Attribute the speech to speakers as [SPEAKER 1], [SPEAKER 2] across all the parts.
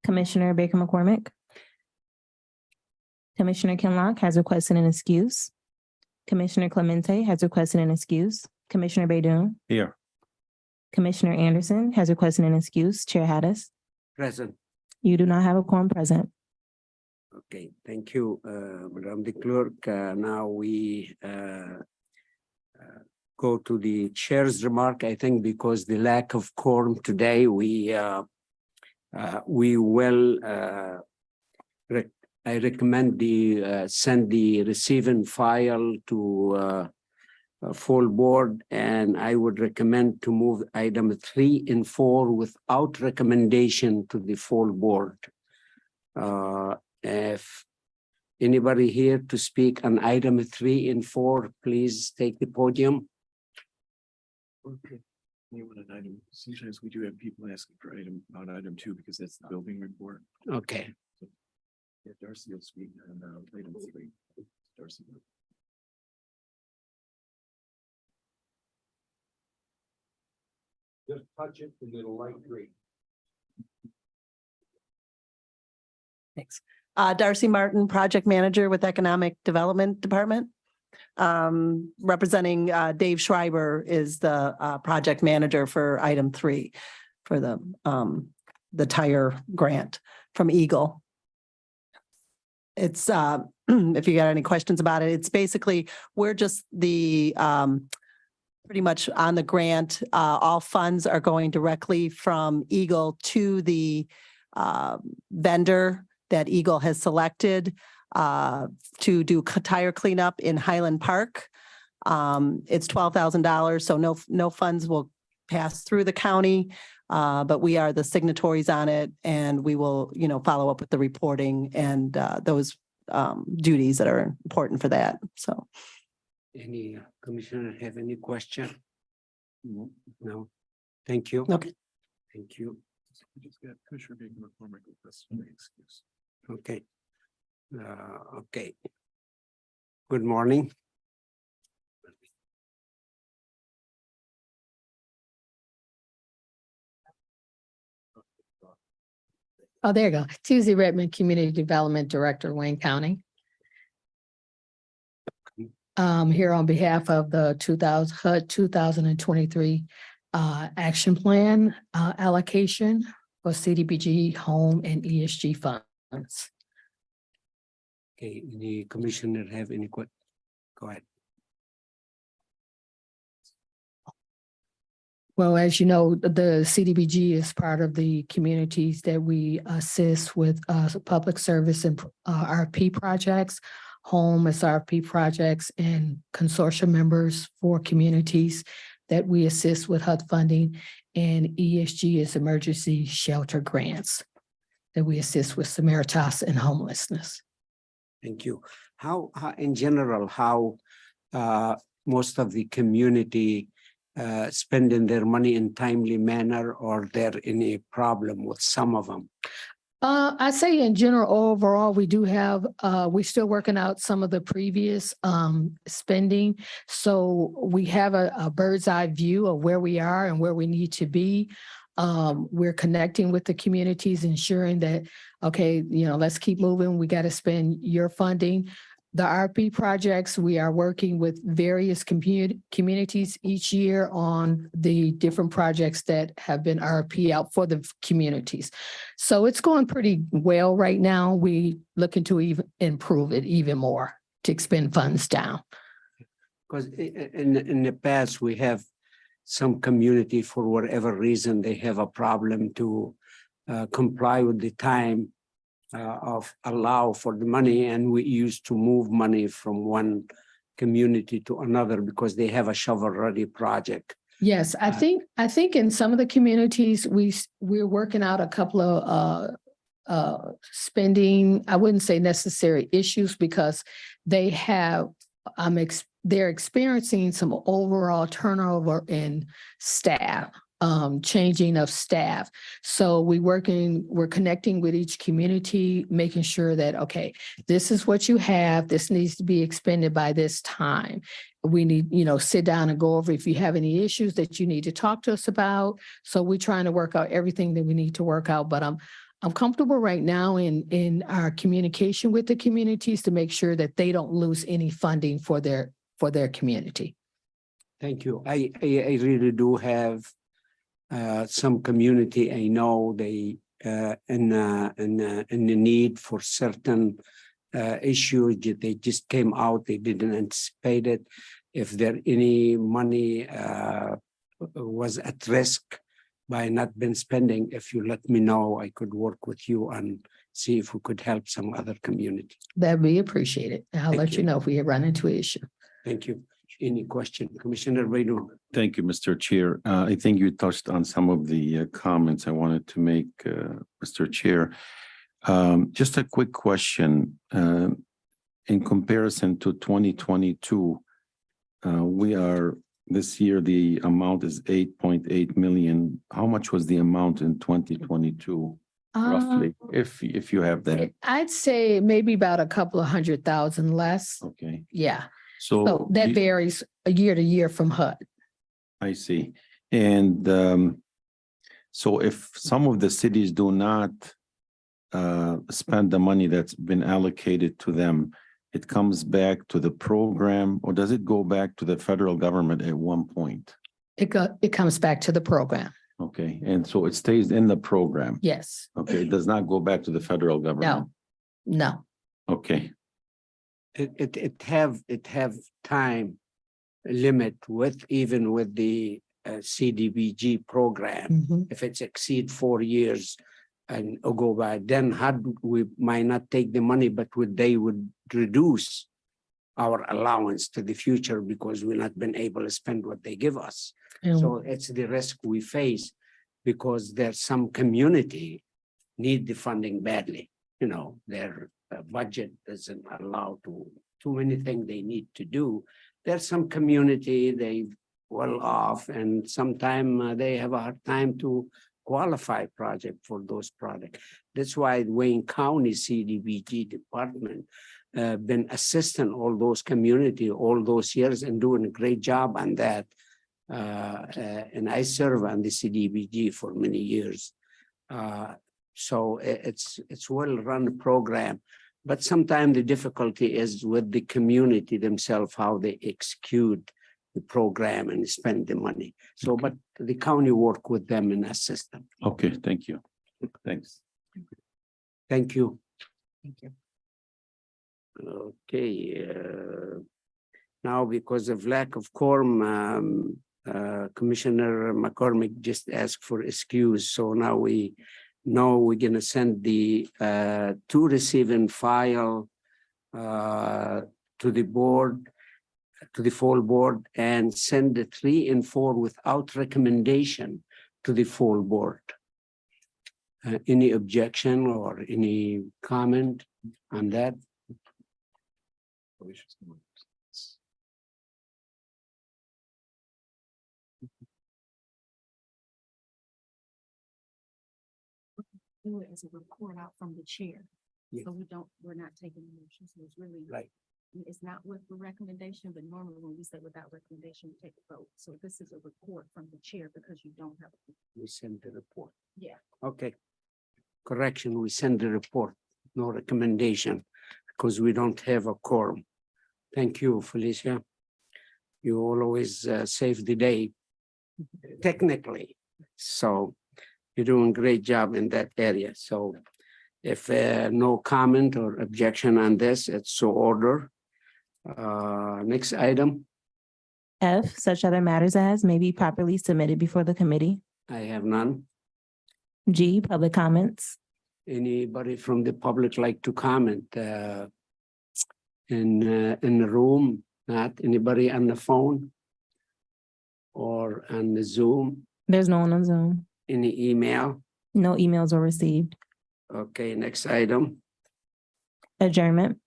[SPEAKER 1] Commissioner Baker McCormick. Commissioner Kinlock has requested an excuse. Commissioner Clemente has requested an excuse. Commissioner Baydoun.
[SPEAKER 2] Here.
[SPEAKER 1] Commissioner Anderson has requested an excuse. Chair Hattis.
[SPEAKER 3] Present.
[SPEAKER 1] You do not have a quorum present.
[SPEAKER 3] Okay, thank you, Madam the Clerk. Now we go to the chair's remark. I think because the lack of quorum today, I recommend send the receiving file to full board, and I would recommend to move item 3 and 4 without recommendation to the full board. If anybody here to speak on item 3 and 4, please take the podium.
[SPEAKER 2] Okay. You want an item? Sometimes we do have people asking for on item 2 because that's the building report.
[SPEAKER 3] Okay.
[SPEAKER 2] Yeah, Darcy will speak on item 3. Darcy.
[SPEAKER 3] Just touch it a little light green.
[SPEAKER 4] Thanks. Darcy Martin, Project Manager with Economic Development Department. Representing Dave Schreiber is the Project Manager for item 3 for the tire grant from Eagle. It's if you got any questions about it, it's basically we're just the pretty much on the grant. All funds are going directly from Eagle to the vendor that Eagle has selected to do tire cleanup in Highland Park. It's $12,000, so no funds will pass through the county, but we are the signatories on it, and we will, follow up with the reporting and those duties that are important for that. So,
[SPEAKER 3] Any commissioner have any question? No. Thank you.
[SPEAKER 4] okay.
[SPEAKER 3] Thank you.
[SPEAKER 2] We just got Commissioner Baker McCormick requesting an excuse.
[SPEAKER 3] Okay. Okay. Good morning.
[SPEAKER 5] Oh, there you go. Susie Redmond, Community Development Director, Wayne County. Here on behalf of the HUD 2023 action plan allocation for CDBG, home and ESG funds.
[SPEAKER 3] Okay, any commissioner have any question? Go ahead.
[SPEAKER 5] Well, as you know, the CDBG is part of the communities that we assist with public service and RFP projects. Home is RFP projects and consortium members for communities that we assist with HUD funding, and ESG is emergency shelter grants that we assist with Samaritas and homelessness.
[SPEAKER 3] Thank you. How in general, how most of the community spending their money in timely manner, or there any problem with some of them?
[SPEAKER 5] I say in general, overall, we do have, we're still working out some of the previous spending. So we have a bird's eye view of where we are and where we need to be. We're connecting with the communities, ensuring that, okay, let's keep moving. We got to spend your funding. The RP projects, we are working with various communities each year on the different projects that have been RP out for the communities. So it's going pretty well right now. We looking to even improve it even more to expend funds down.
[SPEAKER 3] Because in the past, we have some community, for whatever reason, they have a problem to comply with the time of allow for the money, and we used to move money from one community to another because they have a shovel-ready project.
[SPEAKER 5] Yes, I think in some of the communities we're working out a couple of spending. I wouldn't say necessary issues because they have they're experiencing some overall turnover in staff. Changing of staff. So we're connecting with each community, making sure that, okay, this is what you have. This needs to be expended by this time. We need, sit down and go over if you have any issues that you need to talk to us about. So we're trying to work out everything that we need to work out, but I'm comfortable right now in our communication with the communities to make sure that they don't lose any funding for their community.
[SPEAKER 3] Thank you. I really do have some community. I know they in the need for certain issues. They just came out. They didn't anticipate it. If there any money was at risk by not been spending, if you let me know, I could work with you and see if we could help some other community.
[SPEAKER 5] That'd be appreciated. I'll
[SPEAKER 3] Thank
[SPEAKER 5] let you
[SPEAKER 3] you.
[SPEAKER 5] know if we run into an issue.
[SPEAKER 3] Thank you. Any question, Commissioner Baydun?
[SPEAKER 6] Thank you, Mr. Chair. I think you touched on some of the comments I wanted to make, Mr. Chair. Just a quick question. In comparison to 2022, this year, the amount is 8.8 million. How much was the amount in 2022 roughly, if you have that?
[SPEAKER 5] I'd say maybe about a couple of 100,000 less.
[SPEAKER 6] Okay,
[SPEAKER 5] Yeah.
[SPEAKER 6] so.
[SPEAKER 5] So that
[SPEAKER 6] you-
[SPEAKER 5] varies year to year from HUD.
[SPEAKER 6] I see. And so if some of the cities do not spend the money that's been allocated to them, it comes back to the program, or does it go back to the federal government at one point?
[SPEAKER 5] It comes back to the program.
[SPEAKER 6] Okay, and so it stays in the program.
[SPEAKER 5] Yes.
[SPEAKER 6] Okay, it does not go back to the federal government.
[SPEAKER 5] No.
[SPEAKER 6] Okay,
[SPEAKER 3] It have time limit with even with the CDBG program.
[SPEAKER 5] Mhm.
[SPEAKER 3] If it's exceed 4 years and go by, then HUD, we might not take the money, but they would reduce our allowance to the future because we've not been able to spend what they give us.
[SPEAKER 5] And
[SPEAKER 3] So it's the risk we face because there's some community need the funding badly. You know, their budget doesn't allow too many things they need to do. There's some community, they well off, and sometimes they have a hard time to qualify project for those products. That's why Wayne County CDBG department been assisting all those community all those years and doing a great job on that. And I serve on the CDBG for many years. So it's well-run program, but sometimes the difficulty is with the community themselves, how they execute the program and spend the money. So, but the county work with them and assist them.
[SPEAKER 6] okay, thank you. Thanks.
[SPEAKER 3] Thank you.
[SPEAKER 5] Thank you.
[SPEAKER 3] Okay, now because of lack of quorum, Commissioner McCormick just asked for excuse. So now we know we're gonna send the to receive and file to the board, to the full board, and send the 3 and 4 without recommendation to the full board. Any objection or any comment on that?
[SPEAKER 7] Do it as a report out from the chair.
[SPEAKER 3] Yeah.
[SPEAKER 7] So we're not taking motions, so it's really.
[SPEAKER 3] Right.
[SPEAKER 7] It's not with the recommendation, but normally when we say without recommendation, we take a vote. So this is a report from the chair because you don't have.
[SPEAKER 3] We send the report.
[SPEAKER 7] Yeah.
[SPEAKER 3] Okay. Correction, we send the report, no recommendation, because we don't have a quorum. Thank you, Felicia. You always save the day technically. So you're doing a great job in that area. So if no comment or objection on this, it's so order. Next item,
[SPEAKER 1] F, such other matters as may be properly submitted before the committee.
[SPEAKER 3] I have none.
[SPEAKER 1] G, public comments.
[SPEAKER 3] Anybody from the public like to comment in the room? Not anybody on the phone or on the Zoom?
[SPEAKER 1] There's no one on Zoom.
[SPEAKER 3] Any email?
[SPEAKER 1] No emails were received.
[SPEAKER 3] Okay, next item.
[SPEAKER 1] Adjournment.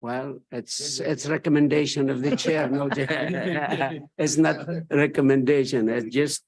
[SPEAKER 3] Well, it's recommendation of the chair. No, it's not recommendation. It's just